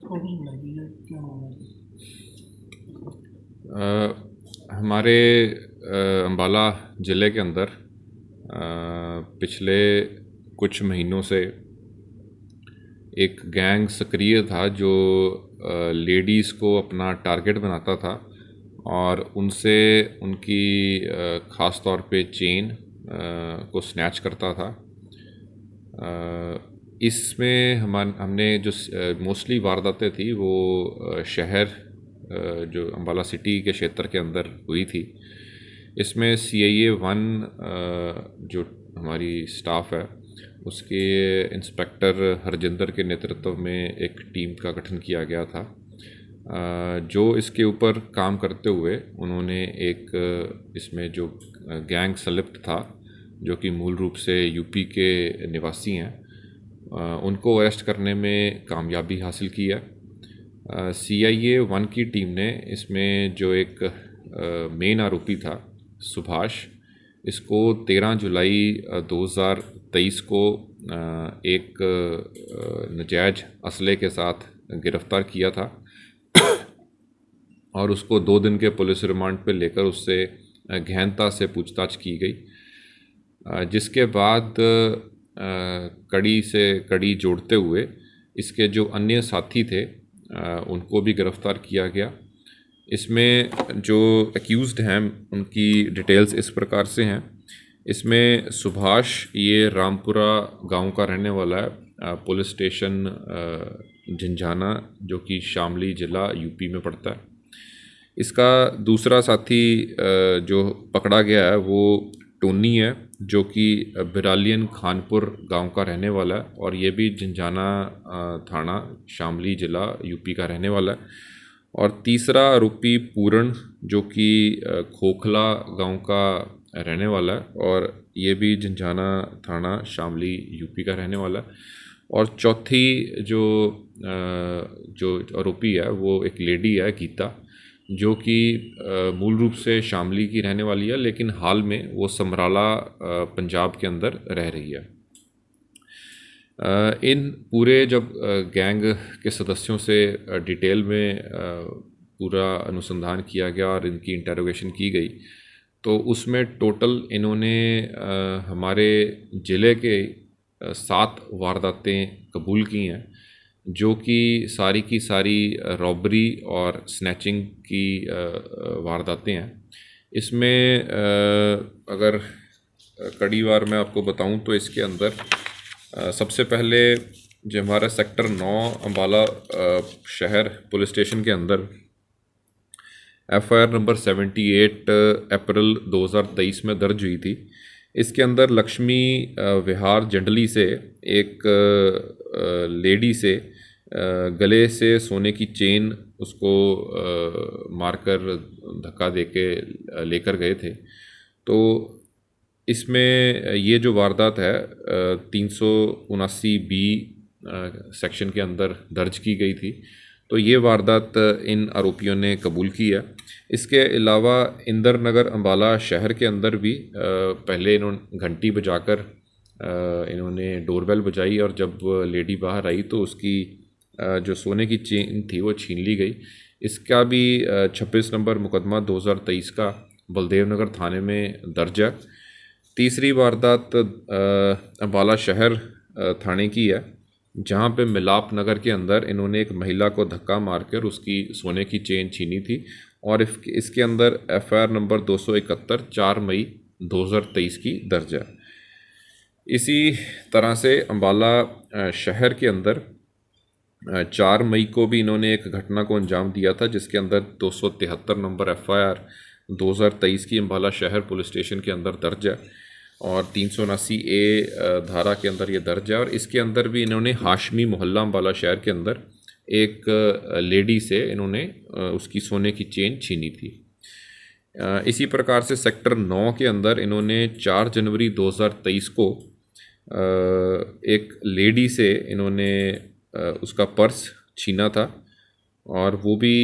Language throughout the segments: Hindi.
प्रॉब्लम लगी है, क्या मामला है? हमारे अम्बाला ज़िले के अंदर पिछले कुछ महीनों से एक गैंग सक्रिय था जो लेडीज़ को अपना टारगेट बनाता था और उनसे उनकी ख़ास तौर पे चेन को स्नैच करता था। इसमें हमने जो मोस्टली वारदातें थी वो शहर जो अम्बाला सिटी के क्षेत्र के अंदर हुई थी। इसमें CIA 1 जो हमारी स्टाफ है उसके इंस्पेक्टर हरजिंदर के नेतृत्व में एक टीम का गठन किया गया था, जो इसके ऊपर काम करते हुए उन्होंने एक इसमें जो गैंग संलिप्त था जो कि मूल रूप से यूपी के निवासी हैं, उनको अरेस्ट करने में कामयाबी हासिल की है। CIA 1 की टीम ने इसमें जो एक मेन आरोपी था सुभाष, इसको 13 जुलाई 2023 को एक नाजायज असले के साथ गिरफ्तार किया था और उसको 2 दिन के पुलिस रिमांड पर लेकर उससे गहनता से पूछताछ की गई, जिसके बाद कड़ी से कड़ी जोड़ते हुए इसके जो अन्य साथी थे उनको भी गिरफ्तार किया गया। इसमें जो एक्यूज़्ड हैं उनकी डिटेल्स इस प्रकार से हैं। इसमें सुभाष ये रामपुरा गांव का रहने वाला है, पुलिस स्टेशन झंझाना जो कि शामली ज़िला यूपी में पड़ता है। इसका दूसरा साथी जो पकड़ा गया है वो टोनी है जो कि बिरालियन खानपुर गांव का रहने वाला है और ये भी झंझाना थाना शामली ज़िला यूपी का रहने वाला है। और तीसरा आरोपी पूरण जो कि खोखला गांव का रहने वाला है और ये भी झंझाना थाना शामली यूपी का रहने वाला है। और चौथी जो आरोपी है वो एक लेडी है गीता, जो कि मूल रूप से शामली की रहने वाली है लेकिन हाल में वो समराला पंजाब के अंदर रह रही है। इन पूरे जब गैंग के सदस्यों से डिटेल में पूरा अनुसंधान किया गया और इनकी इंटरोगेशन की गई तो उसमें टोटल इन्होंने हमारे ज़िले के 7 वारदातें कबूल की हैं, जो कि सारी रॉबरी और स्नैचिंग की वारदातें हैं। इसमें अगर कड़ीवार मैं आपको बताऊं तो इसके अंदर सबसे पहले जो हमारा सेक्टर 9 अम्बाला शहर पुलिस स्टेशन के अंदर FIR नंबर 78 अप्रैल 2023 में दर्ज हुई थी। इसके अंदर लक्ष्मी विहार जंडली से एक लेडी से गले से सोने की चेन उसको मारकर धक्का देके लेकर गए थे। तो इसमें ये जो वारदात है 379B सेक्शन के अंदर दर्ज की गई थी। तो ये वारदात इन आरोपियों ने कबूल की है। इसके अलावा इंदर नगर अम्बाला शहर के अंदर भी पहले इन्होंने घंटी बजाकर इन्होंने डोरबेल बजाई और जब लेडी बाहर आई तो उसकी जो सोने की चेन थी वो छीन ली गई। इसका भी 26 नंबर मुकदमा 2023 का बलदेव नगर थाने में दर्ज है। तीसरी वारदात अम्बाला शहर थाने की है, जहां पे मिलाप नगर के अंदर इन्होंने एक महिला को धक्का मारकर उसकी सोने की चेन छीनी थी और इसके अंदर FIR नंबर 271 4 मई 2023 की दर्ज है। इसी तरह से अम्बाला शहर के अंदर 4 मई को भी इन्होंने एक घटना को अंजाम दिया था, जिसके अंदर 273 नंबर FIR 2023 की अम्बाला शहर पुलिस स्टेशन के अंदर दर्ज है और 379A धारा के अंदर ये दर्ज है। और इसके अंदर भी इन्होंने हाशमी मोहल्ला अम्बाला शहर के अंदर एक लेडी से इन्होंने उसकी सोने की चेन छीनी थी। इसी प्रकार से सेक्टर 9 के अंदर इन्होंने 4 जनवरी 2023 को एक लेडी से इन्होंने उसका पर्स छीना था और वो भी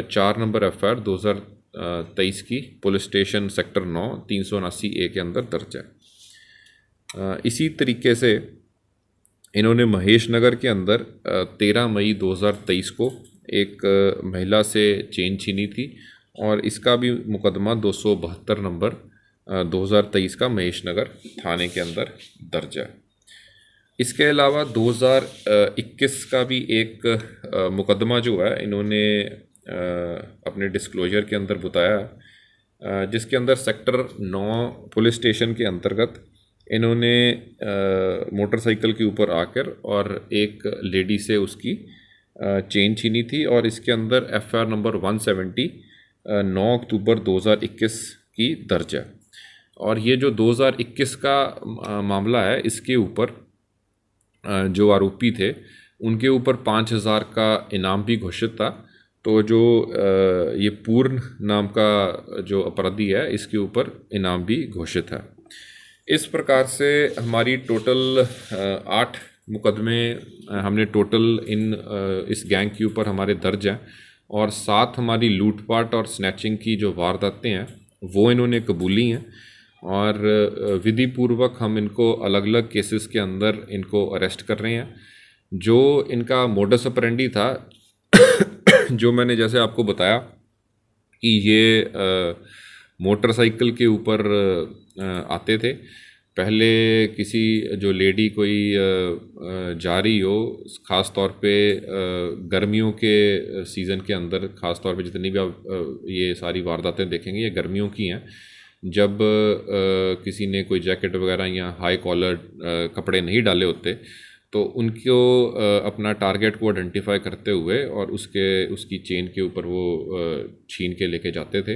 4 नंबर FIR 2023 की पुलिस स्टेशन सेक्टर 9 379A के अंदर दर्ज है। इसी तरीके से इन्होंने महेश नगर के अंदर 13 मई 2023 को एक महिला से चेन छीनी थी और इसका भी मुकदमा 272 नंबर 2023 का महेश नगर थाने के अंदर दर्ज है। इसके अलावा 2021 का भी एक मुकदमा जो है इन्होंने अपने डिस्क्लोजर के अंदर बताया, जिसके अंदर सेक्टर 9 पुलिस स्टेशन के अंतर्गत इन्होंने मोटरसाइकिल के ऊपर आकर और एक लेडी से उसकी चेन छीनी थी और इसके अंदर FIR नंबर 170 9 अक्टूबर 2021 की दर्ज है। और ये जो 2021 का मामला है, इसके ऊपर जो आरोपी थे उनके ऊपर 5,000 का इनाम भी घोषित था। तो जो ये पूर्ण नाम का जो अपराधी है इसके ऊपर इनाम भी घोषित है। इस प्रकार से हमारी टोटल 8 मुकदमे हमने टोटल इस गैंग के ऊपर हमारे दर्ज हैं और 7 हमारी लूटपाट और स्नैचिंग की जो वारदातें हैं वो इन्होंने कबूली हैं और विधि पूर्वक हम इनको अलग अलग केसेस के अंदर इनको अरेस्ट कर रहे हैं। जो इनका मोडस ऑपरेंडी था जो मैंने जैसे आपको बताया कि ये मोटरसाइकिल के ऊपर आते थे। पहले किसी जो लेडी कोई जा रही हो, ख़ास तौर पे गर्मियों के सीज़न के अंदर, ख़ास तौर पे जितनी भी आप ये सारी वारदातें देखेंगे ये गर्मियों की हैं, जब किसी ने कोई जैकेट वगैरह या हाई कॉलर कपड़े नहीं डाले होते तो उनको अपना टारगेट को आइडेंटिफाई करते हुए और उसकी चेन के ऊपर वो छीन के लेके जाते थे।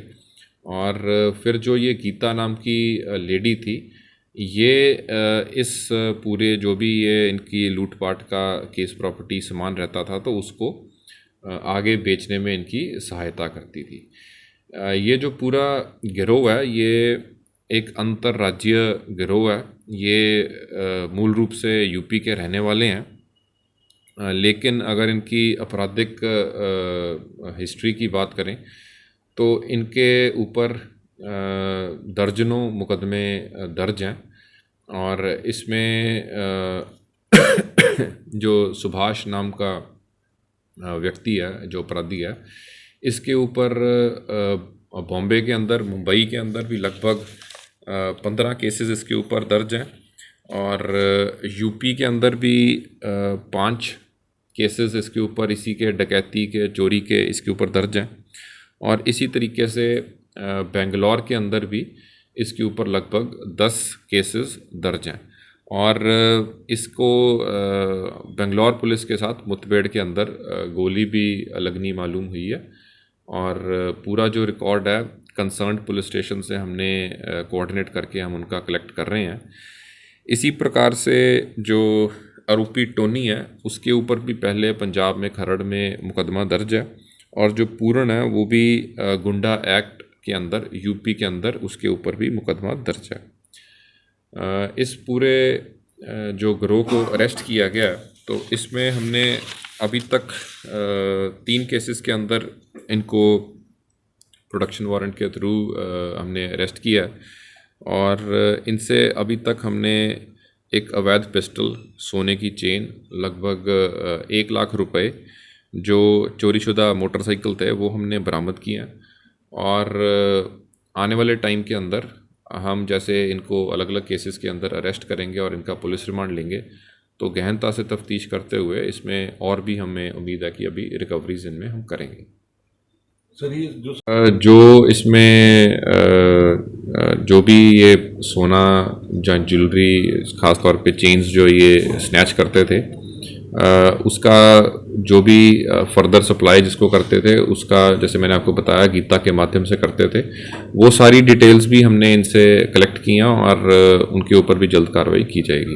और फिर जो ये गीता नाम की लेडी थी, ये इस पूरे जो भी ये इनकी लूटपाट का केस प्रॉपर्टी सामान रहता था तो उसको आगे बेचने में इनकी सहायता करती थी। ये जो पूरा गिरोह है ये एक अंतर्राज्यीय गिरोह है। ये मूल रूप से यूपी के रहने वाले हैं, लेकिन अगर इनकी आपराधिक हिस्ट्री की बात करें तो इनके ऊपर दर्जनों मुकदमे दर्ज हैं और इसमें जो सुभाष नाम का व्यक्ति है, जो अपराधी है, इसके ऊपर बॉम्बे के अंदर, मुंबई के अंदर भी लगभग 15 केसेस इसके ऊपर दर्ज हैं और यूपी के अंदर भी 5 केसेस इसके ऊपर इसी के डकैती के, चोरी के इसके ऊपर दर्ज हैं। और इसी तरीके से बेंगलोर के अंदर भी इसके ऊपर लगभग 10 केसेस दर्ज हैं और इसको बेंगलोर पुलिस के साथ मुठभेड़ के अंदर गोली भी लगनी मालूम हुई है और पूरा जो रिकॉर्ड है कंसर्न्ड पुलिस स्टेशन से हमने कोऑर्डिनेट करके हम उनका कलेक्ट कर रहे हैं। इसी प्रकार से जो आरोपी टोनी है उसके ऊपर भी पहले पंजाब में खरड़ में मुकदमा दर्ज है और जो पूर्ण है वो भी गुंडा एक्ट के अंदर यूपी के अंदर उसके ऊपर भी मुकदमा दर्ज है। इस पूरे जो गिरोह को अरेस्ट किया गया तो इसमें हमने अभी तक 3 केसेस के अंदर इनको प्रोडक्शन वारंट के थ्रू हमने अरेस्ट किया और इनसे अभी तक हमने एक अवैध पिस्टल, सोने की चेन, लगभग 1 लाख रुपए जो चोरीशुदा मोटरसाइकिल थे वो हमने बरामद किए हैं। और आने वाले टाइम के अंदर हम जैसे इनको अलग अलग केसेस के अंदर अरेस्ट करेंगे और इनका पुलिस रिमांड लेंगे तो गहनता से तफ्तीश करते हुए इसमें और भी हमें उम्मीद है कि अभी रिकवरीज इनमें हम करेंगे। सर ये जो इसमें जो भी ये सोना या ज्वेलरी, ख़ास तौर पे चेन्स जो ये स्नैच करते थे, उसका जो भी फर्दर सप्लाई जिसको करते थे उसका, जैसे मैंने आपको बताया, गीता के माध्यम से करते थे, वो सारी डिटेल्स भी हमने इनसे कलेक्ट की हैं और उनके ऊपर भी जल्द कार्रवाई की जाएगी।